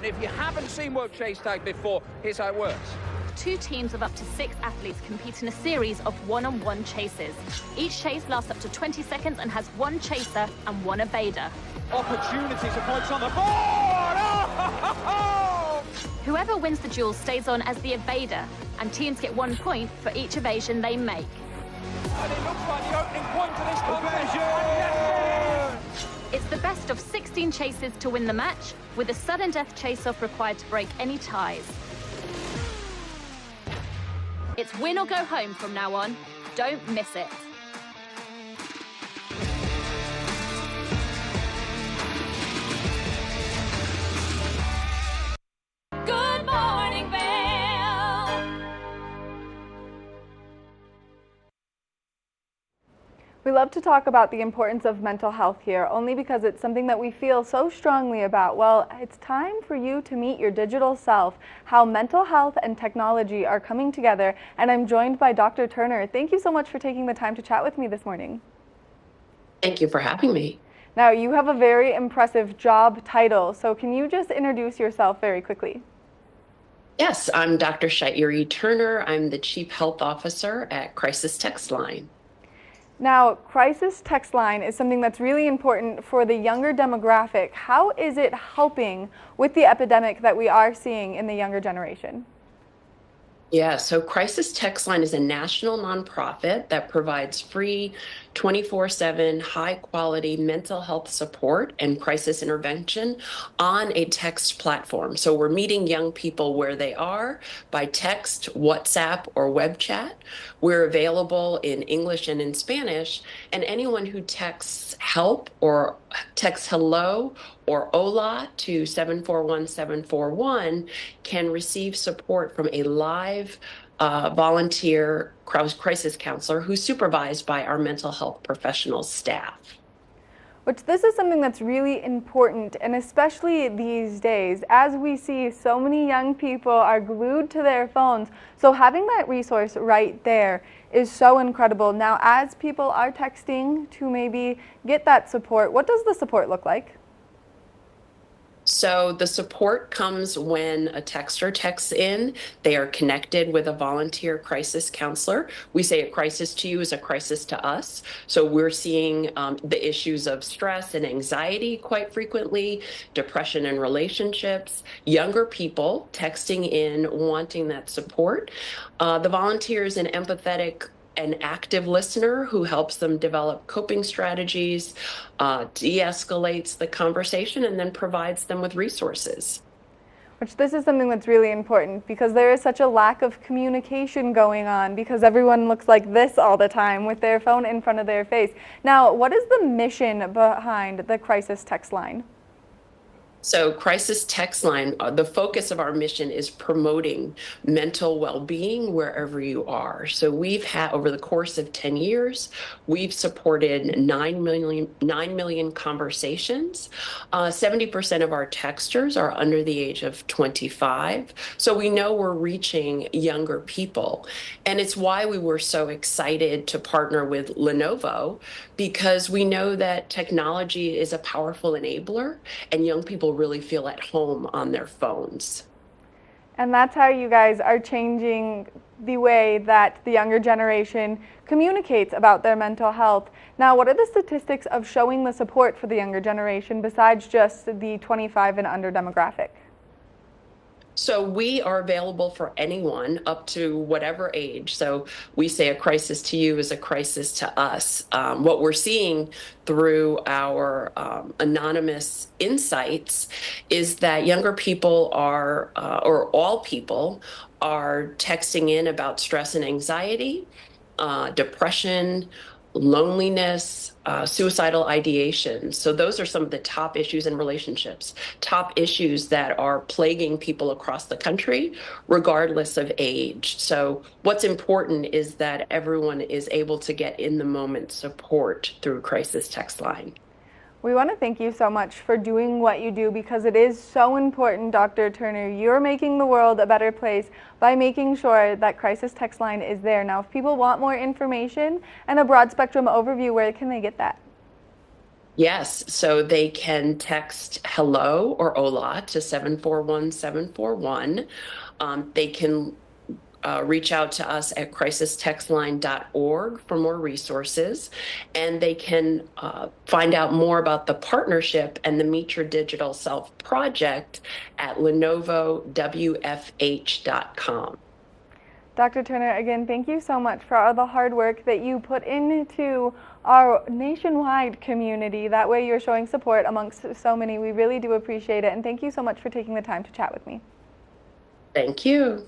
Speaker 19: If you haven't seen World Chase Tag before, here's how it works.
Speaker 20: 2 teams of up to 6 athletes compete in a series of one-on-one chases. Each chase lasts up to 20 seconds and has 1 chaser and 1 evader.
Speaker 19: Opportunities for points on the board! Oh!
Speaker 20: Whoever wins the duel stays on as the evader, and teams get 1 point for each evasion they make.
Speaker 19: And it looks like the opening point to this contest.
Speaker 20: It's the best of 16 chases to win the match, with a sudden death chase-off required to break any ties. It's win or go home from now on. Don't miss it.
Speaker 2: Good morning, Vail.
Speaker 1: We love to talk about the importance of mental health here, only because it's something that we feel so strongly about. Well, it's time for you to meet your digital self, how mental health and technology are coming together, and I'm joined by Dr. Turner. Thank you so much for taking the time to chat with me this morning.
Speaker 21: Thank you for having me.
Speaker 1: Now, you have a very impressive job title, so can you just introduce yourself very quickly?
Speaker 21: Yes, I'm Dr. Shairi Turner. I'm the Chief Health Officer at Crisis Text Line.
Speaker 1: Now, Crisis Text Line is something that's really important for the younger demographic. How is it helping with the epidemic that we are seeing in the younger generation?
Speaker 21: Yeah, so Crisis Text Line is a national nonprofit that provides free 24/7 high quality mental health support and crisis intervention on a text platform. So we're meeting young people where they are by text, WhatsApp, or web chat. We're available in English and in Spanish, and anyone who texts help or texts hello or hola to 741-741 can receive support from a live volunteer crisis counselor who's supervised by our mental health professional staff.
Speaker 1: Which this is something that's really important, and especially these days, as we see so many young people are glued to their phones. So having that resource right there is so incredible. Now, as people are texting to maybe get that support, what does the support look like?
Speaker 21: So the support comes when a texter texts in. They are connected with a volunteer crisis counselor. We say a crisis to you is a crisis to us. So we're seeing the issues of stress and anxiety quite frequently, depression in relationships, younger people texting in wanting that support. The volunteer is an empathetic an active listener who helps them develop coping strategies, de-escalates the conversation, and then provides them with resources.
Speaker 1: Which this is something that's really important because there is such a lack of communication going on because everyone looks like this all the time with their phone in front of their face. Now, what is the mission behind the crisis text line?
Speaker 21: So Crisis Text Line, the focus of our mission is promoting mental well-being wherever you are. So we've had, over the course of 10 years, we've supported 9 million conversations. 70% of our texters are under the age of 25. So we know we're reaching younger people. And it's why we were so excited to partner with Lenovo, because we know that technology is a powerful enabler and young people really feel at home on their phones.
Speaker 1: And that's how you guys are changing the way that the younger generation communicates about their mental health. Now, what are the statistics of showing the support for the younger generation besides just the 25 and under demographic?
Speaker 21: So we are available for anyone up to whatever age. So we say a crisis to you is a crisis to us. What we're seeing through our anonymous insights is that younger people are, or all people, are texting in about stress and anxiety, depression, loneliness, suicidal ideation. So those are some of the top issues in relationships, top issues that are plaguing people across the country, regardless of age. So what's important is that everyone is able to get in the moment support through Crisis Text Line.
Speaker 1: We want to thank you so much for doing what you do because it is so important, Dr. Turner. You're making the world a better place by making sure that Crisis Text Line is there. Now, if people want more information and a broad spectrum overview, where can they get that?
Speaker 21: Yes, so they can text hello or hola to 741-741. They can reach out to us at crisistextline.org for more resources, and they can find out more about the partnership and the Meet Your Digital Self project at lenovowfh.com.
Speaker 1: Dr. Turner, again, thank you so much for all the hard work that you put into our nationwide community. That way you're showing support amongst so many. We really do appreciate it, and thank you so much for taking the time to chat with me.
Speaker 21: Thank you.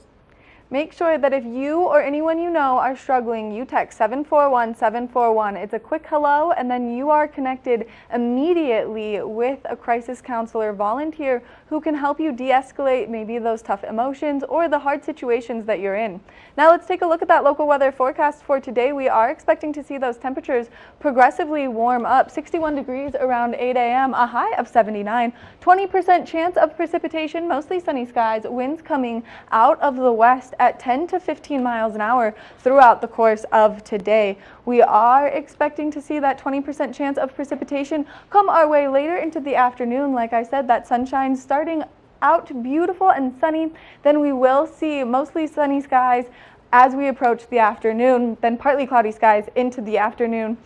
Speaker 1: Make sure that if you or anyone you know are struggling, you text 741-741. It's a quick hello, and then you are connected immediately with a crisis counselor volunteer who can help you de-escalate maybe those tough emotions or the hard situations that you're in. Now let's take a look at that local weather forecast for today. We are expecting to see those temperatures progressively warm up. 61 degrees around 8 a.m., a high of 79, 20% chance of precipitation, mostly sunny skies, winds coming out of the west at 10 to 15 miles an hour throughout the course of today. We are expecting to see that 20% chance of precipitation come our way later into the afternoon. Like I said, that sunshine starting out beautiful and sunny. Then we will see mostly sunny skies as we approach the afternoon, then partly cloudy skies into the afternoon.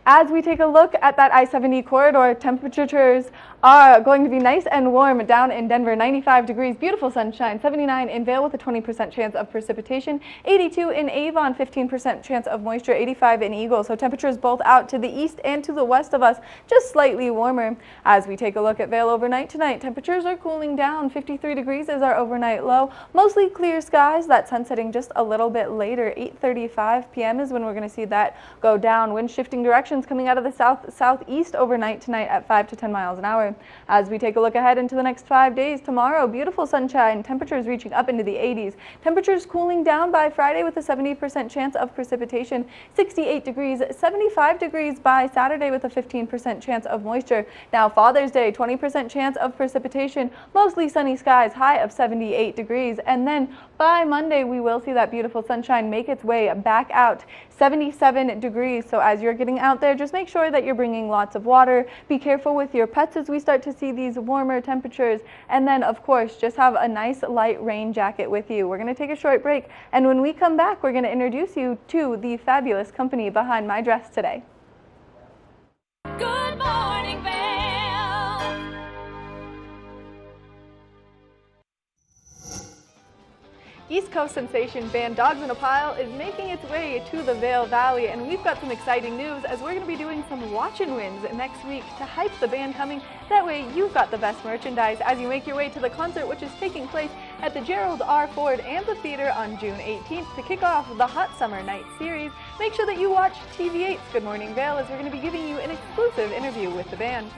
Speaker 1: As we take a look at that I-70 corridor, temperatures are going to be nice and warm down in Denver, 95 degrees, beautiful sunshine, 79 in Vail with a 20% chance of precipitation, 82 in Avon, 15% chance of moisture, 85 in Eagle. So temperatures both out to the east and to the west of us, just slightly warmer. As we take a look at Vail overnight tonight, temperatures are cooling down, 53 degrees is our overnight low, mostly clear skies, that sun setting just a little bit later, 8:35 p.m. is when we're going to see that go down. Wind shifting directions coming out of the southeast overnight tonight at 5 to 10 miles an hour. As we take a look ahead into the next 5 days, tomorrow, beautiful sunshine, temperatures reaching up into the 80s. Temperatures cooling down by Friday with a 70% chance of precipitation, 68 degrees, 75 degrees by Saturday with a 15% chance of moisture. Now Father's Day, 20% chance of precipitation, mostly sunny skies, high of 78 degrees. And then by Monday, we will see that beautiful sunshine make its way back out, 77 degrees. So as you're getting out there, just make sure that you're bringing lots of water. Be careful with your pets as we start to see these warmer temperatures. And then, of course, just have a nice light rain jacket with you. We're going to take a short break. And when we come back, we're going to introduce you to the fabulous company behind my dress today.
Speaker 2: Good morning, Vail.
Speaker 1: East Coast sensation band Dogs in a Pile is making its way to the Vail Valley, and we've got some exciting news as we're going to be doing some watch and wins next week to hype the band coming. That way you've got the best merchandise as you make your way to the concert, which is taking place at the Gerald R. Ford Amphitheater on June 18th to kick off the Hot Summer Night series. Make sure that you watch TV8's Good Morning Vail as we're going to be giving you an exclusive interview with the band.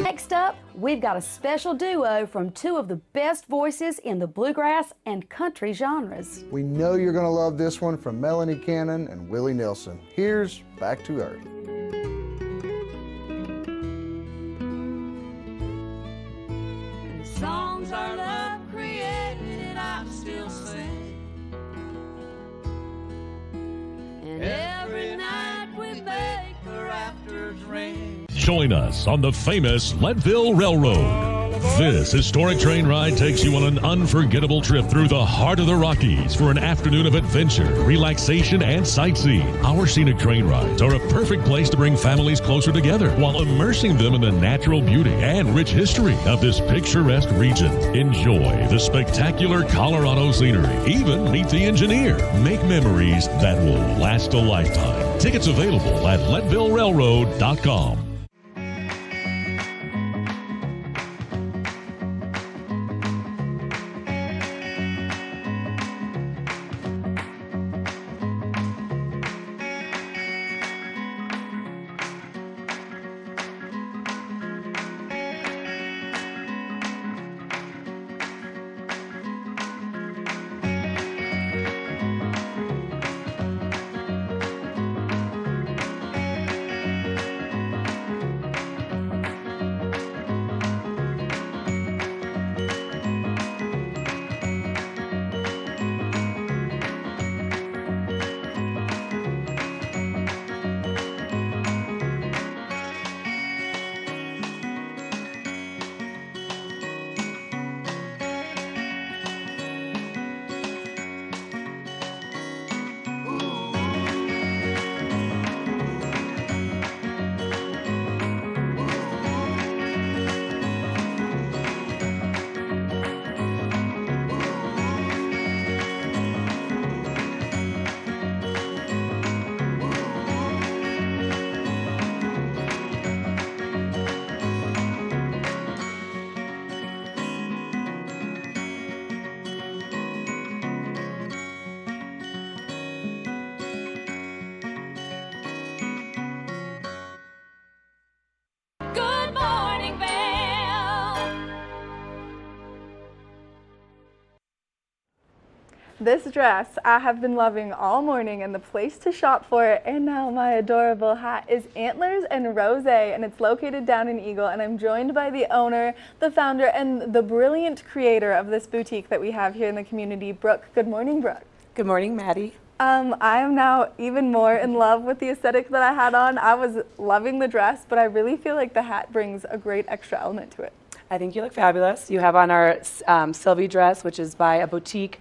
Speaker 4: Next up, we've got a special duo from two of the best voices in the bluegrass and country genres.
Speaker 22: We know you're going to love this one from Melanie Cannon and Willie Nelson. Here's Back to Earth.
Speaker 2: The songs our love created, I still sing. And every night we make the rafters ring.
Speaker 12: Join us on the famous Leadville Railroad. This historic train ride takes you on an unforgettable trip through the heart of the Rockies for an afternoon of adventure, relaxation, and sightseeing. Our scenic train rides are a perfect place to bring families closer together while immersing them in the natural beauty and rich history of this picturesque region. Enjoy the spectacular Colorado scenery. Even meet the engineer. Make memories that will last a lifetime. Tickets available at LeadvilleRailroad.com.
Speaker 1: This dress I have been loving all morning and the place to shop for it, and now my adorable hat is Antlers and Rosé, and it's located down in Eagle, and I'm joined by the owner, the founder, and the brilliant creator of this boutique that we have here in the community, Brooke. Good morning, Brooke.
Speaker 23: Good morning, Maddie.
Speaker 1: I am now even more in love with the aesthetic that I had on. I was loving the dress, but I really feel like the hat brings a great extra element to it.
Speaker 3: I think you look fabulous. You have on our Sylvie dress, which is by a boutique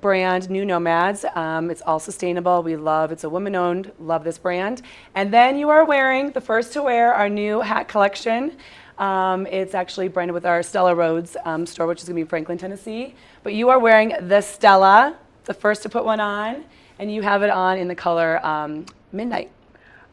Speaker 3: brand, New Nomads. It's all sustainable. It's a woman-owned, love this brand. And then you are wearing, the first to wear, our new hat collection. It's actually branded with our Stella Rhodes store, which is going to be in Franklin, Tennessee. But you are wearing the Stella, the first to put one on, and you have it on in the color Midnight.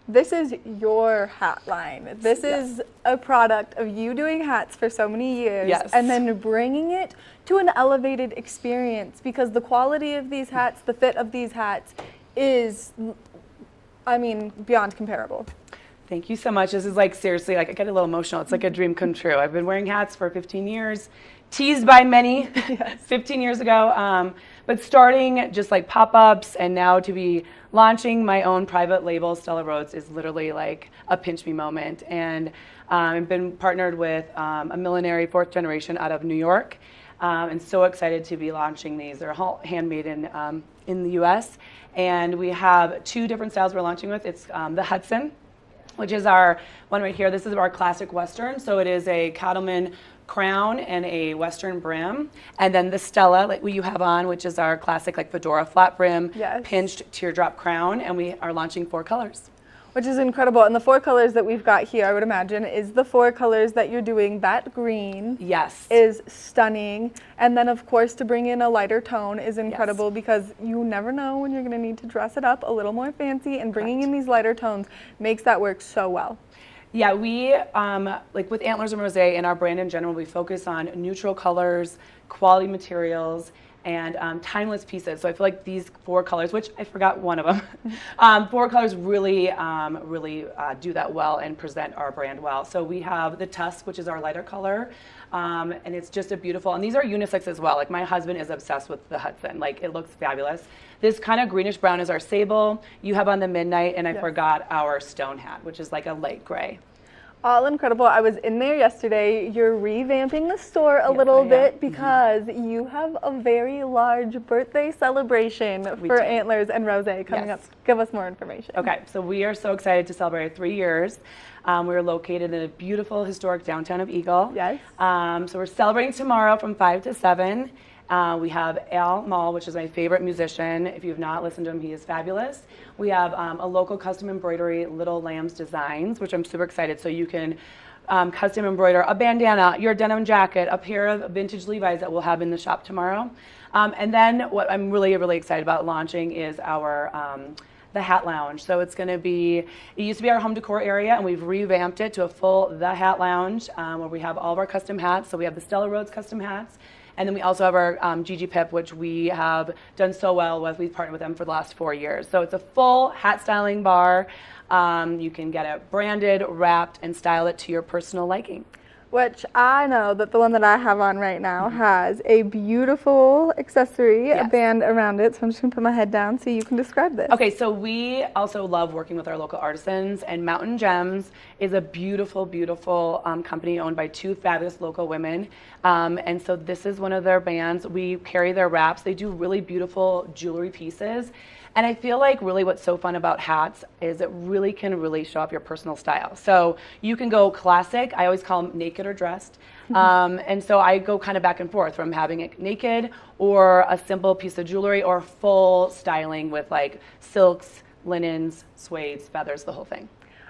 Speaker 1: This is your hat line. This is a product of you doing hats for so many years and then bringing it to an elevated experience, because the quality of these hats, the fit of these hats is, I mean, beyond comparable.
Speaker 3: Thank you so much. This is like, seriously, like I get a little emotional. It's like a dream come true. I've been wearing hats for 15 years, teased by many 15 years ago, but starting just like pop-ups and now to be launching my own private label, Stella Rhodes, is literally like a pinch me moment. And I've been partnered with a millinery, 4th generation out of New York, and so excited to be launching these. They're all handmade in the US, and we have 2 different styles we're launching with. It's the Hudson, which is our one right here. This is our classic Western, so it is a cattleman crown and a Western brim, and then the Stella, like what you have on, which is our classic like fedora flat brim, pinched teardrop crown, and we are launching 4 colors.
Speaker 1: Which is incredible. And the 4 colors that we've got here, I would imagine, is the 4 colors that you're doing. That green is stunning. And then, of course, to bring in a lighter tone is incredible because you never know when you're going to need to dress it up a little more fancy, and bringing in these lighter tones makes that work so well.
Speaker 3: Yeah, we, like with Antlers and Rosé and our brand in general, we focus on neutral colors, quality materials, and timeless pieces. So I feel like these 4 colors, which I forgot one of them, 4 colors really do that well and present our brand well. So we have the Tusk, which is our lighter color, and it's just a beautiful, and these are unisex as well. Like my husband is obsessed with the Hudson. Like it looks fabulous. This kind of greenish brown is our Sable. You have on the Midnight, and I forgot our Stone hat, which is like a light gray.
Speaker 1: All incredible. I was in there yesterday. You're revamping the store a little bit because you have a very large birthday celebration for Antlers and Rosé coming up. Give us more information.
Speaker 3: Okay, so we are so excited to celebrate 3 years. We're located in a beautiful historic downtown of Eagle. So we're celebrating tomorrow from 5 to 7. We have Al Mall, which is my favorite musician. If you have not listened to him, he is fabulous. We have a local custom embroidery, Little Lambs Designs, which I'm super excited. So you can custom embroider a bandana, your denim jacket, a pair of vintage Levi's that we'll have in the shop tomorrow. And then what I'm really, really excited about launching is our the Hat Lounge. So it's going to be, it used to be our home decor area, and we've revamped it to a full The Hat Lounge where we have all of our custom hats. So we have the Stella Rhodes custom hats. And then we also have our Gigi Pip, which we have done so well with. We've partnered with them for the last 4 years. So it's a full hat styling bar. You can get it branded, wrapped, and style it to your personal liking.
Speaker 1: Which I know that the one that I have on right now has a beautiful accessory, a band around it. So I'm just going to put my head down so you can describe this.
Speaker 3: Okay, so we also love working with our local artisans, and Mountain Gems is a beautiful, beautiful company owned by 2 fabulous local women. And so this is one of their bands. We carry their wraps. They do really beautiful jewelry pieces. And I feel like really what's so fun about hats is it really can really show off your personal style. So you can go classic. I always call them naked or dressed. And so I go kind of back and forth from having it naked or a simple piece of jewelry or full styling with like silks, linens, suedes, feathers, the whole thing.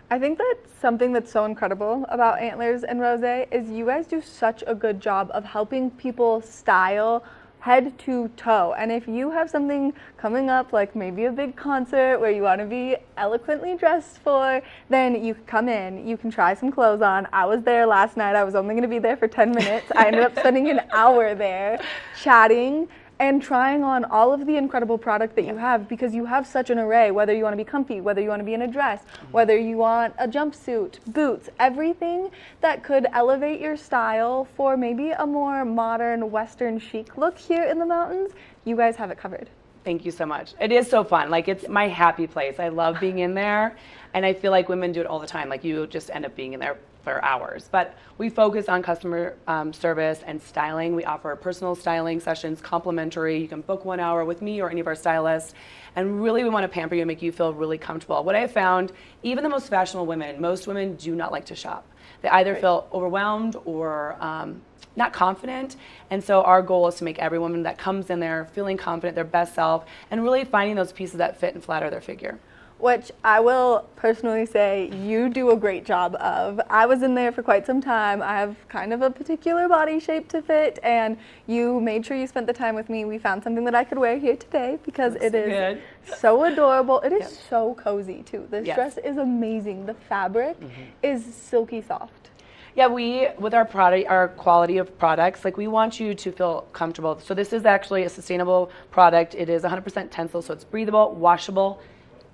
Speaker 1: I think that's something that's so incredible about Antlers and Rosé is you guys do such a good job of helping people style head to toe. And if you have something coming up, like maybe a big concert where you want to be eloquently dressed for, then you can come in, you can try some clothes on. I was there last night. I was only going to be there for 10 minutes. I ended up spending an hour there chatting and trying on all of the incredible product that you have, because you have such an array, whether you want to be comfy, whether you want to be in a dress, whether you want a jumpsuit, boots, everything that could elevate your style for maybe a more modern Western chic look here in the mountains, you guys have it covered.
Speaker 3: Thank you so much. It is so fun. Like, it's my happy place. I love being in there. And I feel like women do it all the time. Like you just end up being in there for hours. But we focus on customer service and styling. We offer personal styling sessions, complimentary. You can book 1 hour with me or any of our stylists. And really, we want to pamper you and make you feel really comfortable. What I have found, even the most fashionable women, most women do not like to shop. They either feel overwhelmed or not confident. And so our goal is to make every woman that comes in there feeling confident, their best self, and really finding those pieces that fit and flatter their figure.
Speaker 1: Which I will personally say you do a great job of. I was in there for quite some time. I have kind of a particular body shape to fit, and you made sure you spent the time with me. We found something that I could wear here today because it is so adorable. It is so cozy too. This dress is amazing. The fabric is silky soft.
Speaker 3: Yeah, we, with our product, our quality of products, like we want you to feel comfortable. So this is actually a sustainable product. It is 100% Tencel, so it's breathable, washable,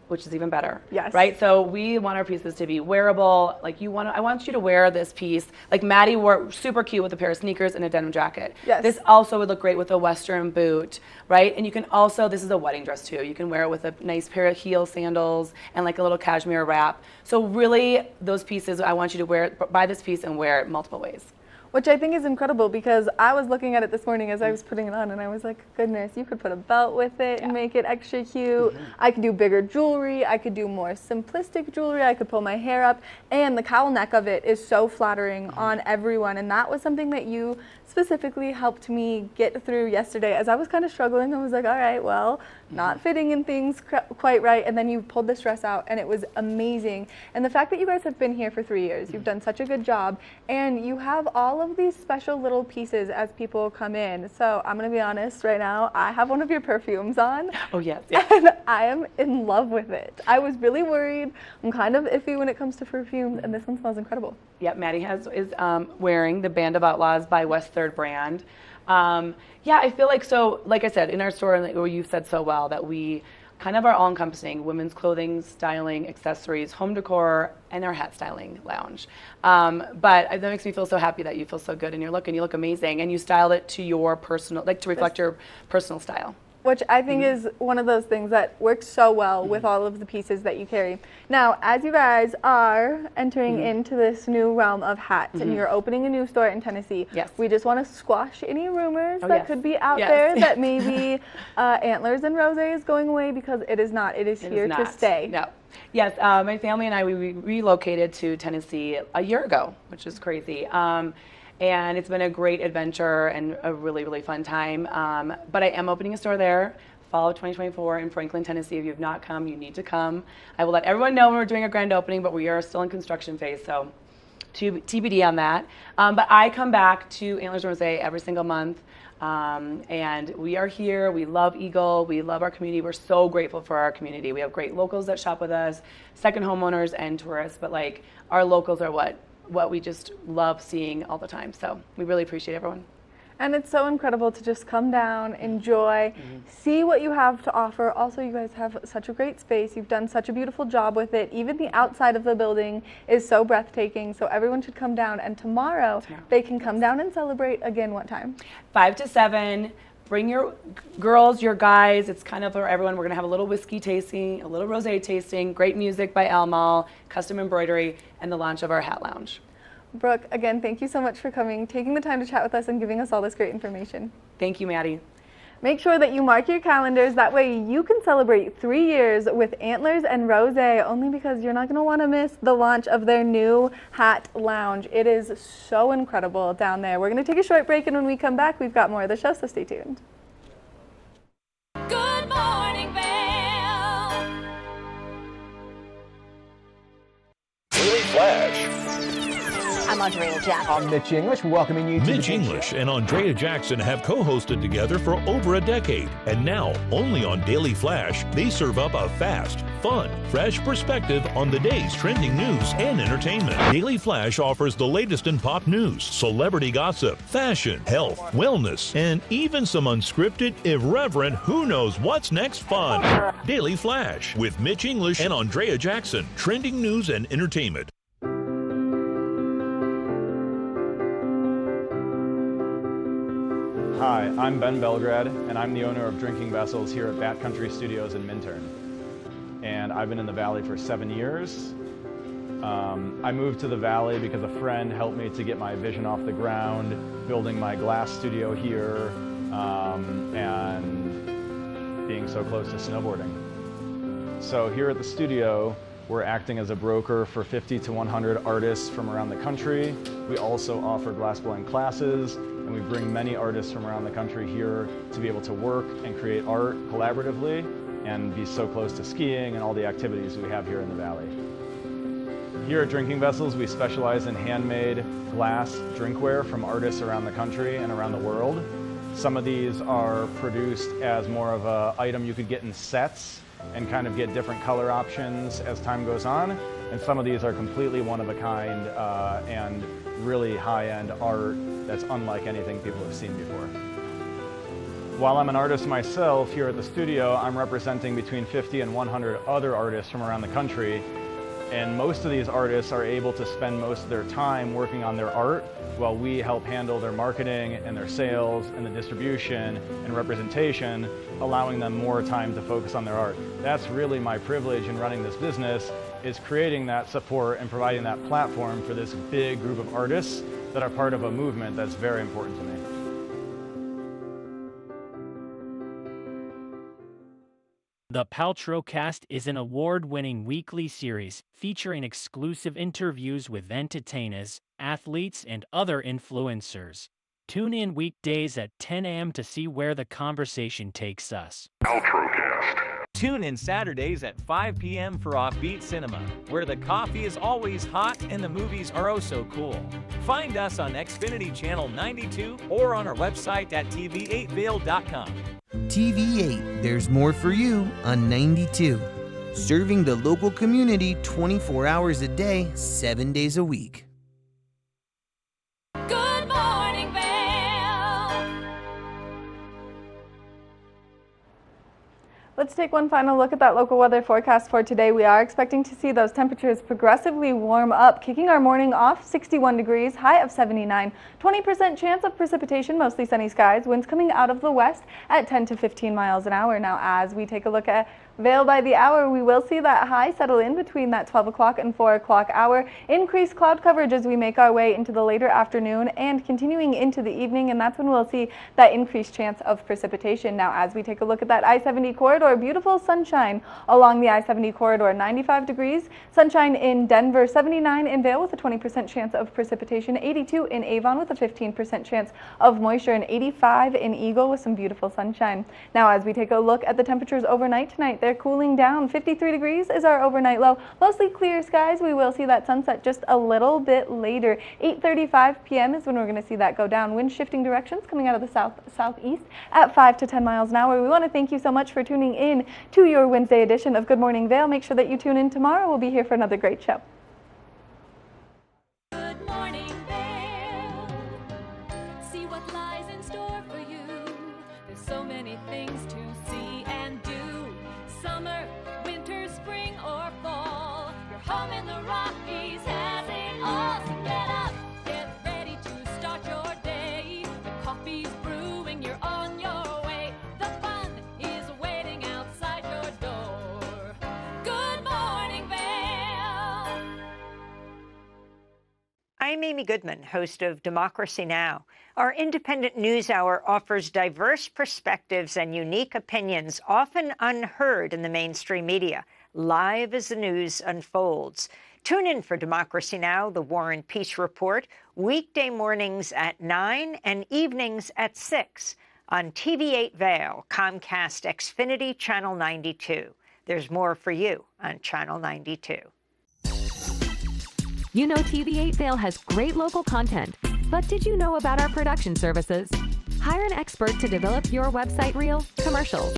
Speaker 3: which is even better.
Speaker 1: Yes.
Speaker 3: Right? So we want our pieces to be wearable. Like I want you to wear this piece. Like Maddie wore super cute with a pair of sneakers and a denim jacket.
Speaker 1: Yes.
Speaker 3: This also would look great with a Western boot, right? And you can also, this is a wedding dress too. You can wear it with a nice pair of heel sandals and like a little cashmere wrap. So really those pieces, I want you to buy this piece and wear it multiple ways.
Speaker 1: Which I think is incredible because I was looking at it this morning as I was putting it on and I was like, goodness, you could put a belt with it and make it extra cute. I could do bigger jewelry. I could do more simplistic jewelry. I could pull my hair up. And the cowl neck of it is so flattering on everyone. And that was something that you specifically helped me get through yesterday as I was kind of struggling. I was like, all right, well, not fitting in things quite right. And then you pulled this dress out and it was amazing. And the fact that you guys have been here for 3 years, you've done such a good job. And you have all of these special little pieces as people come in. So I'm going to be honest right now, I have one of your perfumes on.
Speaker 3: Oh, yes.
Speaker 1: And I am in love with it. I was really worried. I'm kind of iffy when it comes to perfumes, and this one smells incredible.
Speaker 3: Yep, Maddie is wearing the Band of Outlaws by West Third brand. Yeah, I feel like, so like I said, in our store, where you said so well, that we kind of are all-encompassing: women's clothing, styling, accessories, home decor, and our hat styling lounge. But that makes me feel so happy that you feel so good in your look, and you look amazing, and you styled it to your personal, like to reflect your personal style.
Speaker 1: Which I think is one of those things that works so well with all of the pieces that you carry. Now, as you guys are entering into this new realm of hats and you're opening a new store in Tennessee, we just want to squash any rumors that could be out there that maybe Antlers and Rose is going away, because it is not. It is here to stay.
Speaker 3: No. Yes, my family and I, we relocated to Tennessee a year ago, which is crazy. And it's been a great adventure and a really, really fun time. But I am opening a store there, fall of 2024 in Franklin, Tennessee. If you have not come, you need to come. I will let everyone know when we're doing a grand opening, but we are still in construction phase, so TBD on that. But I come back to Antlers and Rose every single month. And we are here. We love Eagle. We love our community. We're so grateful for our community. We have great locals that shop with us, second homeowners and tourists, but like our locals are what we just love seeing all the time. So we really appreciate everyone.
Speaker 1: And it's so incredible to just come down, enjoy, see what you have to offer. Also, you guys have such a great space. You've done such a beautiful job with it. Even the outside of the building is so breathtaking. So everyone should come down. And tomorrow they can come down and celebrate again. What time?
Speaker 3: 5 to 7. Bring your girls, your guys. It's kind of for everyone. We're going to have a little whiskey tasting, a little rosé tasting, great music by Elmal, custom embroidery, and the launch of our hat lounge.
Speaker 1: Brooke, again, thank you so much for coming, taking the time to chat with us and giving us all this great information.
Speaker 3: Thank you, Maddie.
Speaker 1: Make sure that you mark your calendars. That way you can celebrate 3 years with Antlers and Rose, only because you're not going to want to miss the launch of their new hat lounge. It is so incredible down there. We're going to take a short break, and when we come back, we've got more of the show, so stay tuned.
Speaker 2: Good morning, Vail.
Speaker 6: Daily Flash.
Speaker 7: I'm Andrea Jackson.
Speaker 6: I'm Mitch English, welcoming you to
Speaker 12: Mitch English and Andrea Jackson have co-hosted together for over a decade. And now, only on Daily Flash, they serve up a fast, fun, fresh perspective on the day's trending news and entertainment. Daily Flash offers the latest in pop news, celebrity gossip, fashion, health, wellness, and even some unscripted, irreverent, who knows what's next fun. Daily Flash with Mitch English and Andrea Jackson. Trending news and entertainment.
Speaker 23: Hi, I'm Ben Belgrad, and I'm the owner of Drinking Vessels here at Bat Country Studios in Minturn.
Speaker 8: and I've been in the Valley for 7 years. I moved to the Valley because a friend helped me to get my vision off the ground, building my glass studio here, and being so close to snowboarding. So here at the studio, we're acting as a broker for 50 to 100 artists from around the country. We also offer glassblowing classes, and we bring many artists from around the country here to be able to work and create art collaboratively and be so close to skiing and all the activities we have here in the Valley. Here at Drinking Vessels, we specialize in handmade glass drinkware from artists around the country and around the world. Some of these are produced as more of an item you could get in sets and kind of get different color options as time goes on. And some of these are completely one of a kind and really high-end art that's unlike anything people have seen before. While I'm an artist myself here at the studio, I'm representing between 50 and 100 other artists from around the country. And most of these artists are able to spend most of their time working on their art while we help handle their marketing and their sales and the distribution and representation, allowing them more time to focus on their art. That's really my privilege in running this business, is creating that support and providing that platform for this big group of artists that are part of a movement that's very important to me.
Speaker 10: The Paltrowcast is an award-winning weekly series featuring exclusive interviews with entertainers, athletes, and other influencers. Tune in weekdays at 10 a.m. to see where the conversation takes us.
Speaker 23: Paltrowcast. Tune in Saturdays at 5 p.m. for Offbeat Cinema, where the coffee is always hot and the movies are oh so cool. Find us on Xfinity Channel 92 or on our website at tv8vail.com.
Speaker 24: TV8, there's more for you on 92. Serving the local community 24 hours a day, 7 days a week.
Speaker 2: Good morning, Vail.
Speaker 1: Let's take one final look at that local weather forecast for today. We are expecting to see those temperatures progressively warm up, kicking our morning off 61 degrees, high of 79, 20% chance of precipitation, mostly sunny skies, winds coming out of the west at 10 to 15 miles an hour. Now, as we take a look at Vail by the hour, we will see that high settle in between that 12 o'clock and 4 o'clock hour. Increased cloud coverage as we make our way into the later afternoon and continuing into the evening, and that's when we'll see that increased chance of precipitation. Now, as we take a look at that I-70 corridor, beautiful sunshine along the I-70 corridor, 95 degrees, sunshine in Denver, 79 in Vail with a 20% chance of precipitation, 82 in Avon with a 15% chance of moisture, and 85 in Eagle with some beautiful sunshine. Now, as we take a look at the temperatures overnight tonight, they're cooling down. 53 degrees is our overnight low. Mostly clear skies. We will see that sunset just a little bit later. 8:35 p.m. is when we're going to see that go down. Wind shifting directions coming out of the southeast at 5 to 10 miles an hour. We want to thank you so much for tuning in to your Wednesday edition of Good Morning Vail. Make sure that you tune in tomorrow. We'll be here for another great show.
Speaker 2: Good morning, Vail. See what lies in store for you. There's so many things to see and do. Summer, winter, spring, or fall. Your home in the Rockies has it all. So get up, get ready to start your day. The coffee's brewing, you're on your way. The fun is waiting outside your door. Good morning, Vail.
Speaker 25: I'm Amy Goodman, host of Democracy Now! Our independent news hour offers diverse perspectives and unique opinions, often unheard in the mainstream media, live as the news unfolds. Tune in for Democracy Now!, the War and Peace Report, weekday mornings at 9 and evenings at 6 on TV8 Vail, Comcast Xfinity Channel 92. There's more for you on Channel 92.
Speaker 5: You know TV8 Vail has great local content, but did you know about our production services? Hire an expert to develop your website reel, commercials,